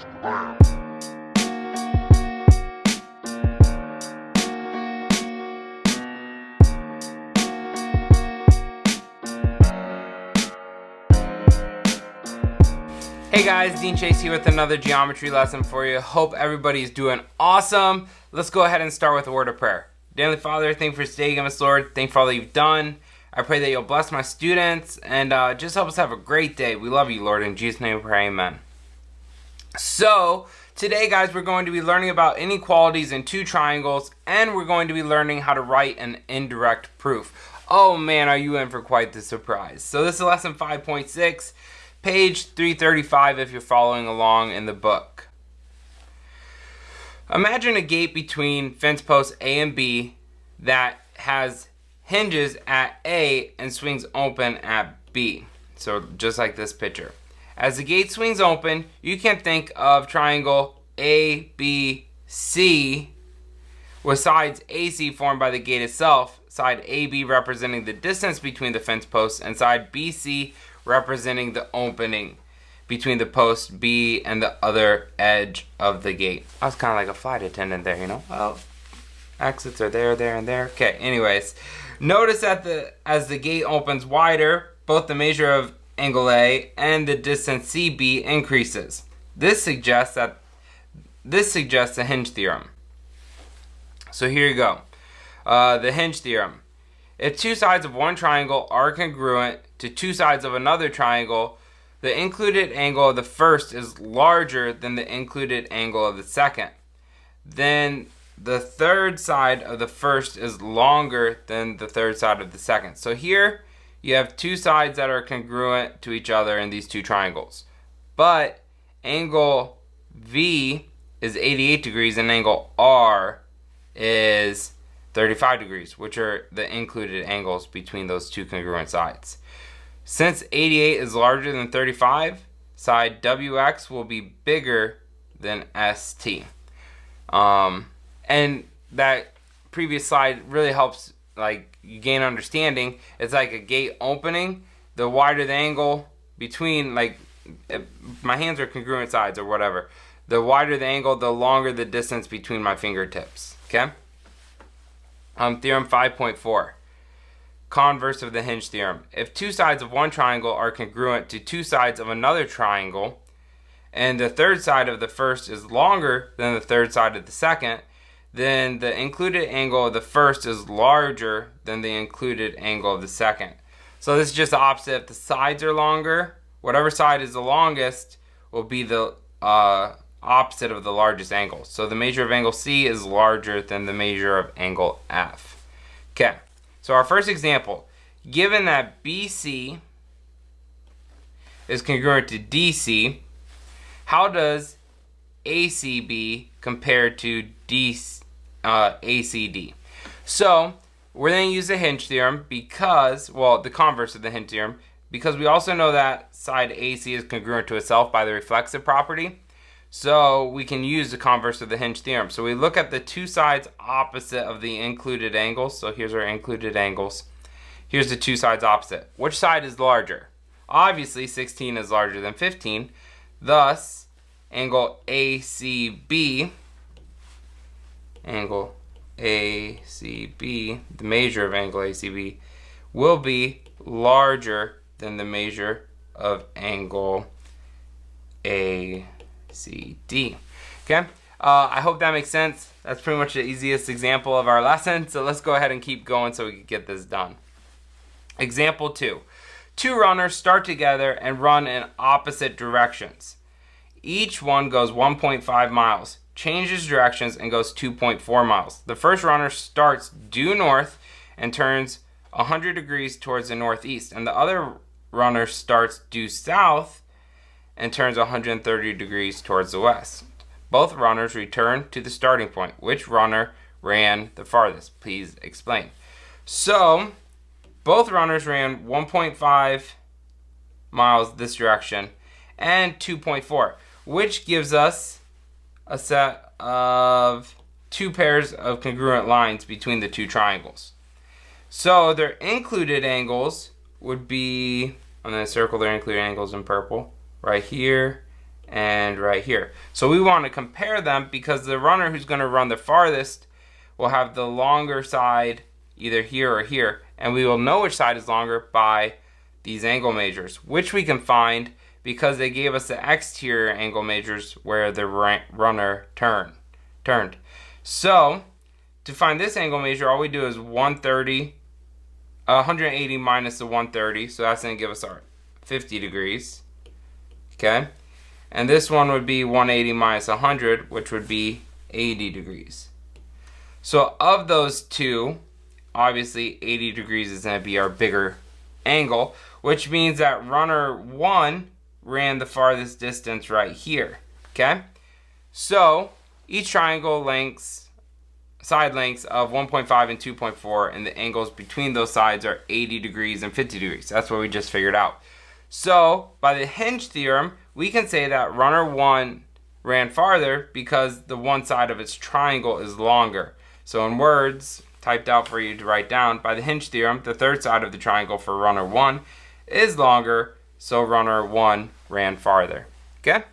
Hey guys, Dean Chase here with another geometry lesson for you. Hope everybody's doing awesome. Let's go ahead and start with a word of prayer. Dear Heavenly Father, thank you for today, Miss Lord. Thank you for all that you've done. I pray that you'll bless my students and just help us have a great day. We love you, Lord. In Jesus' name we pray, amen. So, today, guys, we're going to be learning about inequalities in two triangles, and we're going to be learning how to write an indirect proof. Oh man, are you in for quite the surprise. So this is lesson 5.6. Page 335 if you're following along in the book. Imagine a gate between fence posts A and B that has hinges at A and swings open at B. So just like this picture. As the gate swings open, you can think of triangle ABC with sides AC formed by the gate itself, side AB representing the distance between the fence posts, and side BC representing the opening between the post B and the other edge of the gate. I was kind of like a flight attendant there, you know. Well, exits are there, and there. Okay, anyways. Notice that as the gate opens wider, both the measure of angle A and the distance CB increases. This suggests the Hinge Theorem. So here you go. The Hinge Theorem. If two sides of one triangle are congruent to two sides of another triangle, the included angle of the first is larger than the included angle of the second. Then the third side of the first is longer than the third side of the second. So here you have two sides that are congruent to each other in these two triangles. But angle V is 88 degrees and angle R is 35 degrees, which are the included angles between those two congruent sides. Since 88 is larger than 35, side WX will be bigger than ST. And that previous slide really helps like you gain understanding. It's like a gate opening. The wider the angle between, like, my hands are congruent sides or whatever. The wider the angle, the longer the distance between my fingertips. Okay? Theorem 5.4. Converse of the Hinge Theorem. If two sides of one triangle are congruent to two sides of another triangle, and the third side of the first is longer than the third side of the second, then the included angle of the first is larger than the included angle of the second. So this is just the opposite. If the sides are longer, whatever side is the longest will be the opposite of the largest angle. So the measure of angle C is larger than the measure of angle F. Okay, so our first example, given that BC is congruent to DC, how does ACB compare to ACD? So we're going to use the Hinge Theorem because, well, the converse of the Hinge Theorem, because we also know that side AC is congruent to itself by the reflexive property. So we can use the converse of the Hinge Theorem. So we look at the two sides opposite of the included angles. So here's our included angles. Here's the two sides opposite. Which side is larger? Obviously 16 is larger than 15. Thus, angle ACB, the measure of angle ACB, will be larger than the measure of angle ACD. Okay, I hope that makes sense. That's pretty much the easiest example of our lesson. So let's go ahead and keep going so we can get this done. Example 2. Two runners start together and run in opposite directions. Each one goes 1.5 miles, changes directions, and goes 2.4 miles. The first runner starts due north and turns 100 degrees towards the northeast, and the other runner starts due south and turns 130 degrees towards the west. Both runners return to the starting point. Which runner ran the farthest? Please explain. So, both runners ran 1.5 miles this direction and 2.4, which gives us a set of two pairs of congruent lines between the two triangles. So their included angles would be, I'm going to circle their included angles in purple, right here and right here. So we want to compare them because the runner who's going to run the farthest will have the longer side either here or here, and we will know which side is longer by these angle measures, which we can find because they gave us the exterior angle measures where the runner turned. So to find this angle measure, all we do is 180 minus the 130, so that's going to give us our 50 degrees. Okay, and this one would be 180 minus 100, which would be 80 degrees. So of those two, obviously 80 degrees is going to be our bigger angle, which means that runner 1 ran the farthest distance right here. Okay, so each triangle side lengths of 1.5 and 2.4, and the angles between those sides are 80 degrees and 50 degrees. That's what we just figured out. So by the Hinge theorem, we can say that runner 1 ran farther because the one side of its triangle is longer. So in words typed out for you to write down, by the Hinge theorem, the third side of the triangle for runner 1 is longer, so runner 1 ran farther. Okay?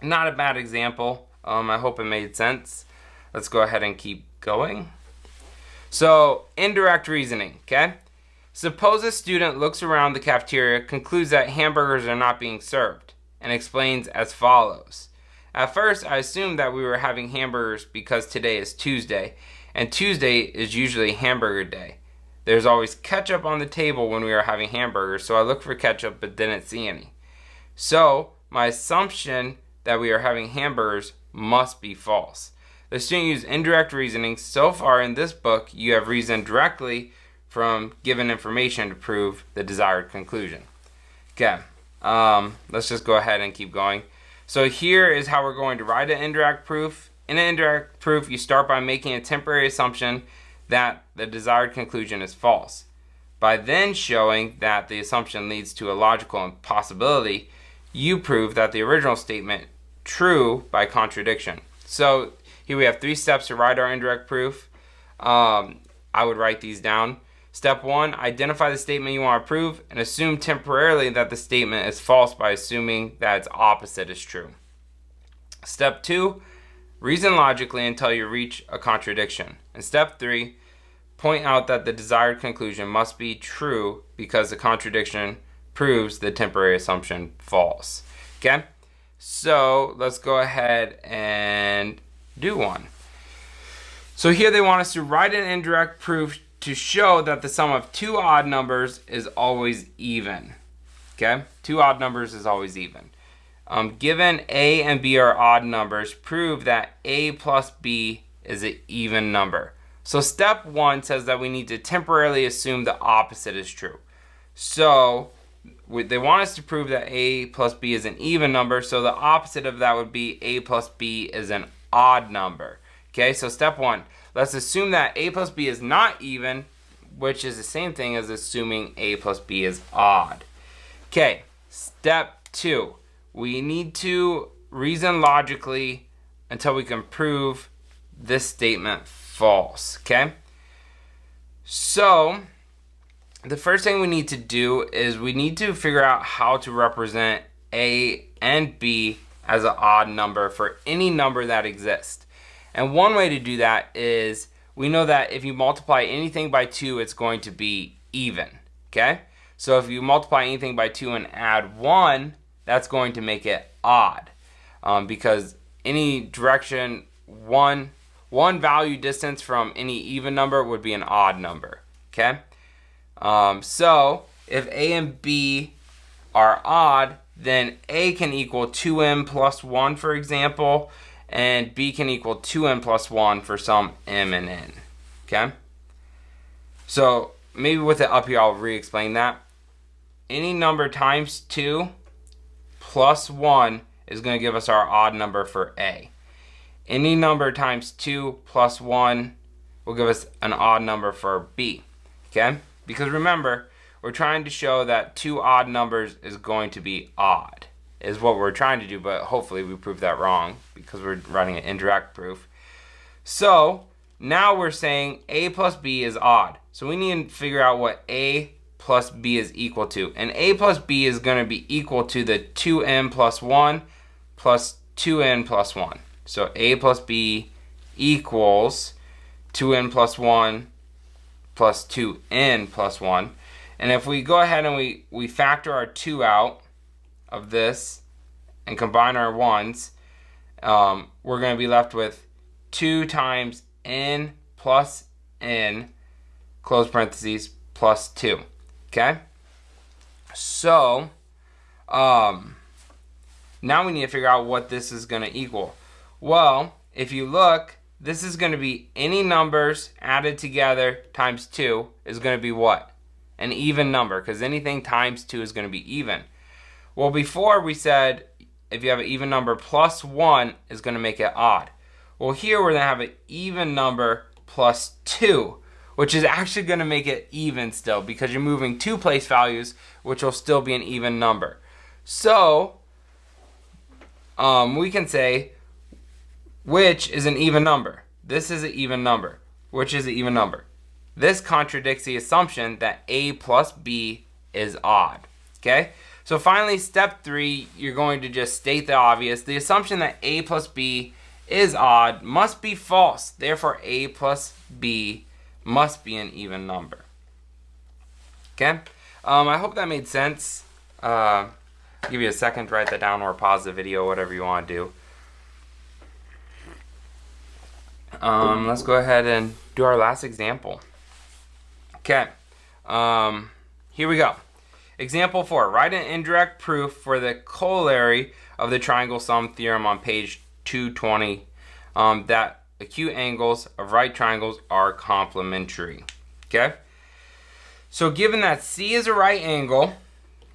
Not a bad example. I hope it made sense. Let's go ahead and keep going. So, indirect reasoning, okay? Suppose a student looks around the cafeteria, concludes that hamburgers are not being served, and explains as follows. At first, I assumed that we were having hamburgers because today is Tuesday, and Tuesday is usually hamburger day. There's always ketchup on the table when we are having hamburgers, so I looked for ketchup but didn't see any. So, my assumption that we are having hamburgers must be false. The student used indirect reasoning. So far in this book, you have reasoned directly from given information to prove the desired conclusion. Okay, let's just go ahead and keep going. So here is how we're going to write an indirect proof. In an indirect proof, you start by making a temporary assumption that the desired conclusion is false. By then showing that the assumption leads to a logical impossibility, you prove that the original statement true by contradiction. So here we have 3 steps to write our indirect proof. I would write these down. Step 1, identify the statement you want to prove and assume temporarily that the statement is false by assuming that its opposite is true. Step 2, reason logically until you reach a contradiction. And step 3, point out that the desired conclusion must be true because the contradiction proves the temporary assumption false. Okay? So let's go ahead and do one. So here they want us to write an indirect proof to show that the sum of 2 odd numbers is always even. Okay? 2 odd numbers is always even. Given A and B are odd numbers, prove that A plus B is an even number. So step 1 says that we need to temporarily assume the opposite is true. So they want us to prove that A plus B is an even number, so the opposite of that would be A plus B is an odd number. Okay, so step 1, let's assume that A plus B is not even, which is the same thing as assuming A plus B is odd. Okay, step 2, we need to reason logically until we can prove this statement false. Okay, so the first thing we need to do is we need to figure out how to represent A and B as an odd number for any number that exists. And one way to do that is we know that if you multiply anything by 2, it's going to be even. Okay? So if you multiply anything by 2 and add 1, that's going to make it odd. Because any direction, one value distance from any even number would be an odd number. Okay? So if A and B are odd, then A can equal 2m plus 1, for example, and B can equal 2m plus 1 for some m and n. Okay? So maybe with it up here, I'll re-explain that. Any number times 2 plus 1 is going to give us our odd number for A. Any number times 2 plus 1 will give us an odd number for B. Okay? Because remember, we're trying to show that 2 odd numbers is going to be odd, is what we're trying to do, but hopefully we prove that wrong because we're writing an indirect proof. So now we're saying A plus B is odd. So we need to figure out what A plus B is equal to. And A plus B is going to be equal to the 2m plus 1 plus 2n plus 1. So a plus b equals 2n plus 1 plus 2n plus 1. And if we go ahead and we factor our 2 out of this and combine our 1's, we're going to be left with 2 times n plus n, close parentheses, plus 2. Okay? So, now we need to figure out what this is going to equal. Well, if you look, this is going to be any numbers added together times 2 is going to be what? An even number, because anything times 2 is going to be even. Well, before we said if you have an even number plus 1 is going to make it odd. Well, here we're going to have an even number plus 2, which is actually going to make it even still because you're moving 2 place values, which will still be an even number. So, we can say which is an even number. This is an even number. Which is an even number? This contradicts the assumption that a plus b is odd. Okay? So finally, step 3, you're going to just state the obvious. The assumption that a plus b is odd must be false. Therefore, a plus b must be an even number. Okay? I hope that made sense. I'll give you a second to write that down or pause the video, whatever you want to do. Let's go ahead and do our last example. Okay. Here we go. Example 4. Write an indirect proof for the corollary of the triangle sum theorem on page 220 that acute angles of right triangles are complementary. Okay? So given that C is a right angle,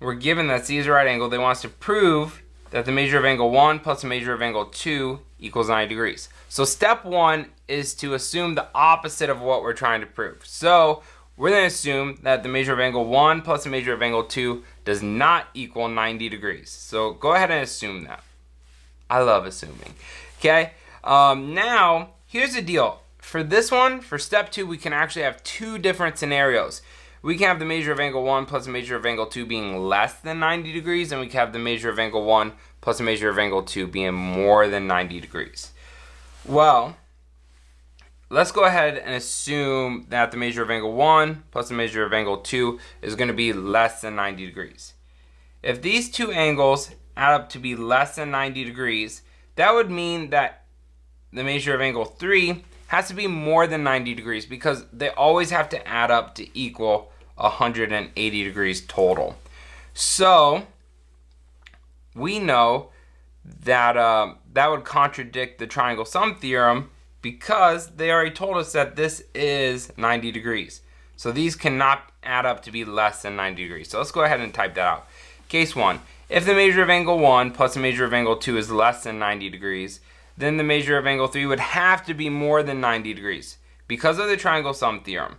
we're given that C is a right angle, they want us to prove that the measure of angle 1 plus the measure of angle 2 equals 90 degrees. So step 1 is to assume the opposite of what we're trying to prove. So we're going to assume that the measure of angle 1 plus the measure of angle 2 does not equal 90 degrees. So go ahead and assume that. I love assuming. Okay? Now, here's the deal. For this one, for step 2, we can actually have 2 different scenarios. We can have the measure of angle 1 plus the measure of angle 2 being less than 90 degrees, and we can have the measure of angle 1 plus the measure of angle 2 being more than 90 degrees. Well, let's go ahead and assume that the measure of angle 1 plus the measure of angle 2 is going to be less than 90 degrees. If these 2 angles add up to be less than 90 degrees, that would mean that the measure of angle 3 has to be more than 90 degrees because they always have to add up to equal 180 degrees total. So we know that that would contradict the triangle sum theorem because they already told us that this is 90 degrees. So these cannot add up to be less than 90 degrees. So let's go ahead and type that out. Case 1. If the measure of angle 1 plus the measure of angle 2 is less than 90 degrees, then the measure of angle 3 would have to be more than 90 degrees because of the triangle sum theorem.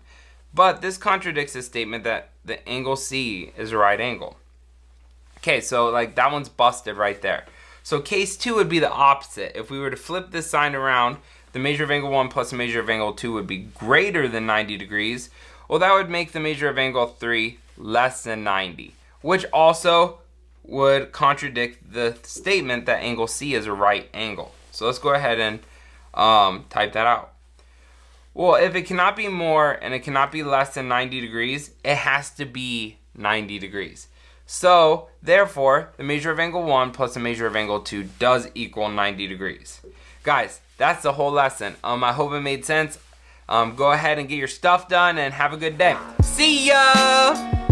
But this contradicts the statement that the angle C is a right angle. Okay, so like that one's busted right there. So case 2 would be the opposite. If we were to flip this sign around, the measure of angle 1 plus the measure of angle 2 would be greater than 90 degrees. Well, that would make the measure of angle 3 less than 90, which also would contradict the statement that angle C is a right angle. So let's go ahead and type that out. Well, if it cannot be more and it cannot be less than 90 degrees, it has to be 90 degrees. So, therefore, the measure of angle 1 plus the measure of angle 2 does equal 90 degrees. Guys, that's the whole lesson. I hope it made sense. Go ahead and get your stuff done and have a good day. See ya!